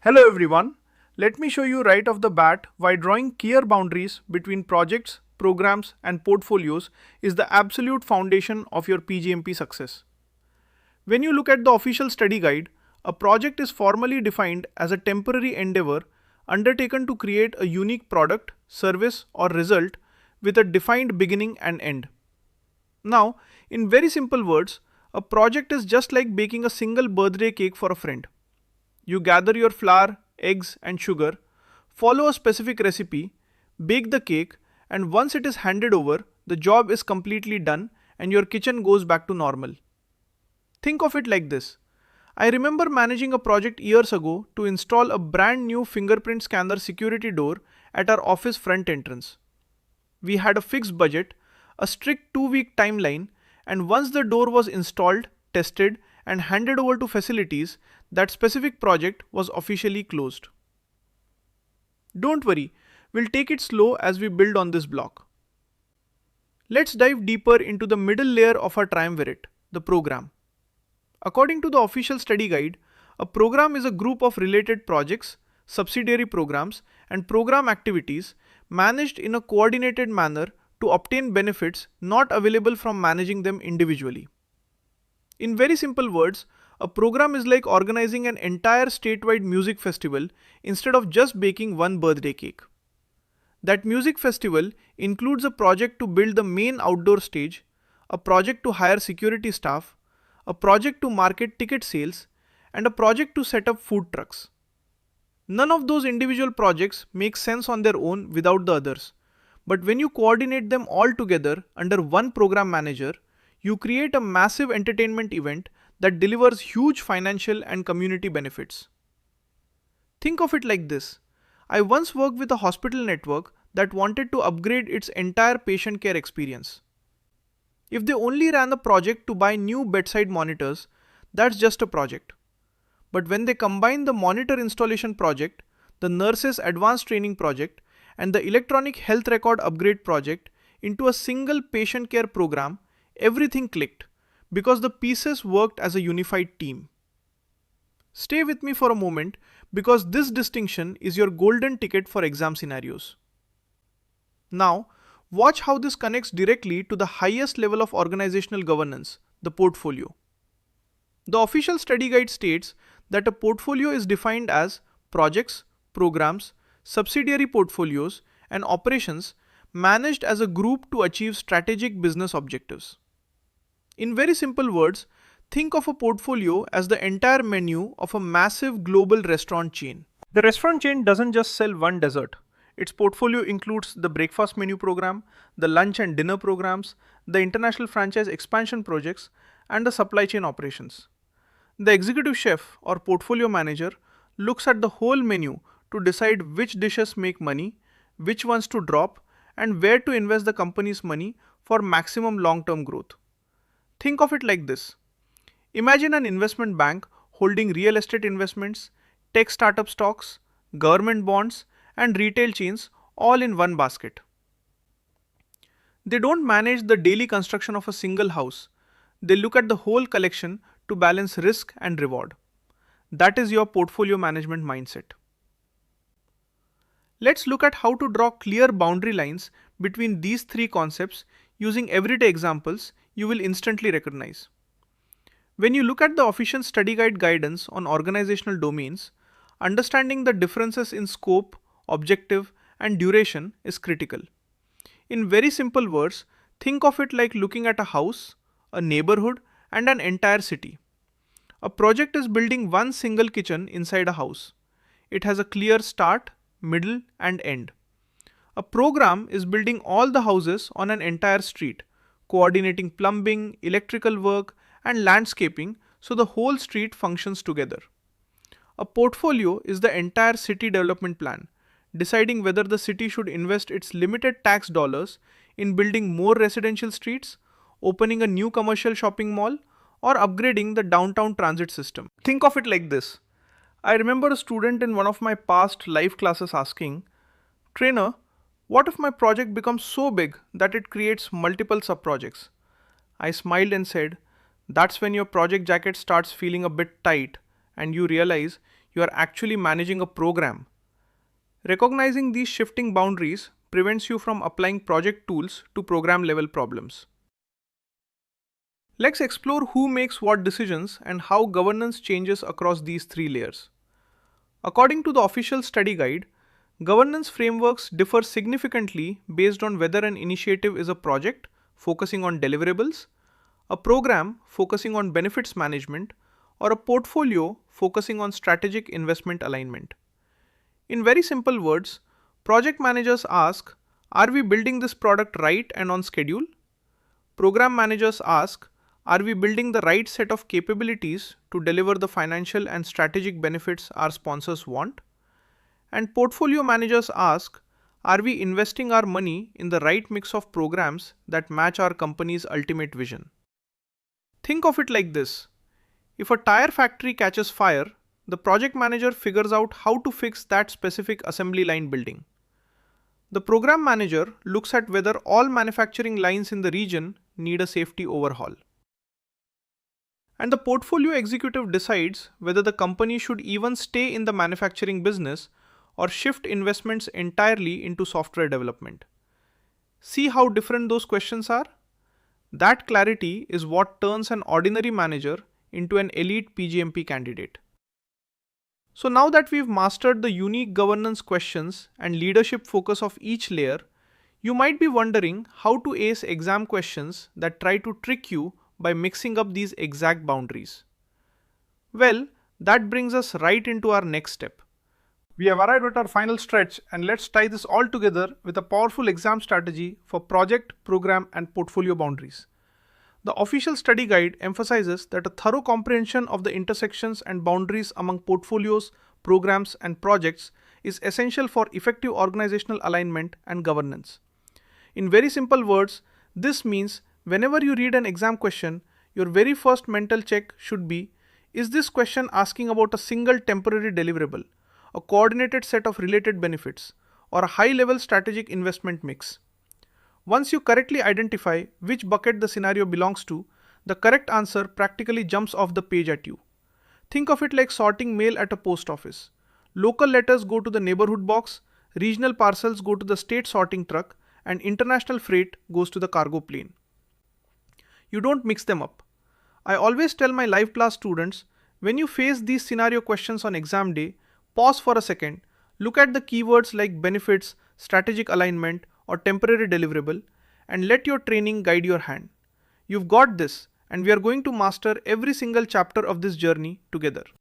Hello everyone. Let me show you right off the bat why drawing clear boundaries between projects, programs and portfolios is the absolute foundation of your PgMP success. When you look at the official study guide, a project is formally defined as a temporary endeavor undertaken to create a unique product, service or result with a defined beginning and end. Now, in very simple words, a project is just like baking a single birthday cake for a friend. You gather your flour, eggs and sugar, follow a specific recipe, bake the cake, and once it is handed over, the job is completely done and your kitchen goes back to normal. Think of it like this. I remember managing a project years ago to install a brand new fingerprint scanner security door at our office front entrance. We had a fixed budget, a strict 2-week timeline, and once the door was installed, tested, and handed over to facilities, that specific project was officially closed. Don't worry, we'll take it slow as we build on this block. Let's dive deeper into the middle layer of our triumvirate, the program. According to the official study guide, a program is a group of related projects, subsidiary programs, and program activities managed in a coordinated manner to obtain benefits not available from managing them individually. In very simple words, a program is like organizing an entire statewide music festival instead of just baking one birthday cake. That music festival includes a project to build the main outdoor stage, a project to hire security staff, a project to market ticket sales, and a project to set up food trucks. None of those individual projects make sense on their own without the others, but when you coordinate them all together under one program manager, you create a massive entertainment event that delivers huge financial and community benefits. Think of it like this. I once worked with a hospital network that wanted to upgrade its entire patient care experience. If they only ran a project to buy new bedside monitors, that's just a project. But when they combine the monitor installation project, the nurses advanced training project, and the electronic health record upgrade project into a single patient care program, everything clicked because the pieces worked as a unified team. Stay with me for a moment because this distinction is your golden ticket for exam scenarios. Now, watch how this connects directly to the highest level of organizational governance, the portfolio. The official study guide states that a portfolio is defined as projects, programs, subsidiary portfolios, and operations managed as a group to achieve strategic business objectives. In very simple words, think of a portfolio as the entire menu of a massive global restaurant chain. The restaurant chain doesn't just sell one dessert. Its portfolio includes the breakfast menu program, the lunch and dinner programs, the international franchise expansion projects, and the supply chain operations. The executive chef or portfolio manager looks at the whole menu to decide which dishes make money, which ones to drop, and where to invest the company's money for maximum long-term growth. Think of it like this. Imagine an investment bank holding real estate investments, tech startup stocks, government bonds, and retail chains all in one basket. They don't manage the daily construction of a single house. They look at the whole collection to balance risk and reward. That is your portfolio management mindset. Let's look at how to draw clear boundary lines between these three concepts using everyday examples you will instantly recognize. When you look at the official study guide guidance on organizational domains, understanding the differences in scope, objective, and duration is critical. In very simple words, think of it like looking at a house, a neighborhood, and an entire city. A project is building one single kitchen inside a house. It has a clear start, middle, and end. A program is building all the houses on an entire street, coordinating plumbing, electrical work, and landscaping so the whole street functions together. A portfolio is the entire city development plan, deciding whether the city should invest its limited tax dollars in building more residential streets, opening a new commercial shopping mall, or upgrading the downtown transit system. Think of it like this. I remember a student in one of my past live classes asking, "Trainer, what if my project becomes so big that it creates multiple sub-projects?" I smiled and said, "That's when your project jacket starts feeling a bit tight and you realize you are actually managing a program. Recognizing these shifting boundaries prevents you from applying project tools to program level problems. Let's explore who makes what decisions and how governance changes across these three layers. According to the official study guide, governance frameworks differ significantly based on whether an initiative is a project focusing on deliverables, a program focusing on benefits management, or a portfolio focusing on strategic investment alignment. In very simple words, project managers ask, are we building this product right and on schedule? Program managers ask, are we building the right set of capabilities to deliver the financial and strategic benefits our sponsors want? And portfolio managers ask, are we investing our money in the right mix of programs that match our company's ultimate vision? Think of it like this. If a tire factory catches fire, the project manager figures out how to fix that specific assembly line building. The program manager looks at whether all manufacturing lines in the region need a safety overhaul. And the portfolio executive decides whether the company should even stay in the manufacturing business or shift investments entirely into software development. See how different those questions are? That clarity is what turns an ordinary manager into an elite PgMP candidate. So now that we've mastered the unique governance questions and leadership focus of each layer, you might be wondering how to ace exam questions that try to trick you by mixing up these exact boundaries. Well, that brings us right into our next step. We have arrived at our final stretch, and let's tie this all together with a powerful exam strategy for project, program, and portfolio boundaries. The official study guide emphasizes that a thorough comprehension of the intersections and boundaries among portfolios, programs, and projects is essential for effective organizational alignment and governance. In very simple words, this means whenever you read an exam question, your very first mental check should be, is this question asking about a single temporary deliverable, a coordinated set of related benefits, or a high-level strategic investment mix? Once you correctly identify which bucket the scenario belongs to, the correct answer practically jumps off the page at you. Think of it like sorting mail at a post office. Local letters go to the neighborhood box, regional parcels go to the state sorting truck, and international freight goes to the cargo plane. You don't mix them up. I always tell my live class students, when you face these scenario questions on exam day, pause for a second, look at the keywords like benefits, strategic alignment, or temporary deliverable, and let your training guide your hand. You've got this, and we are going to master every single chapter of this journey together.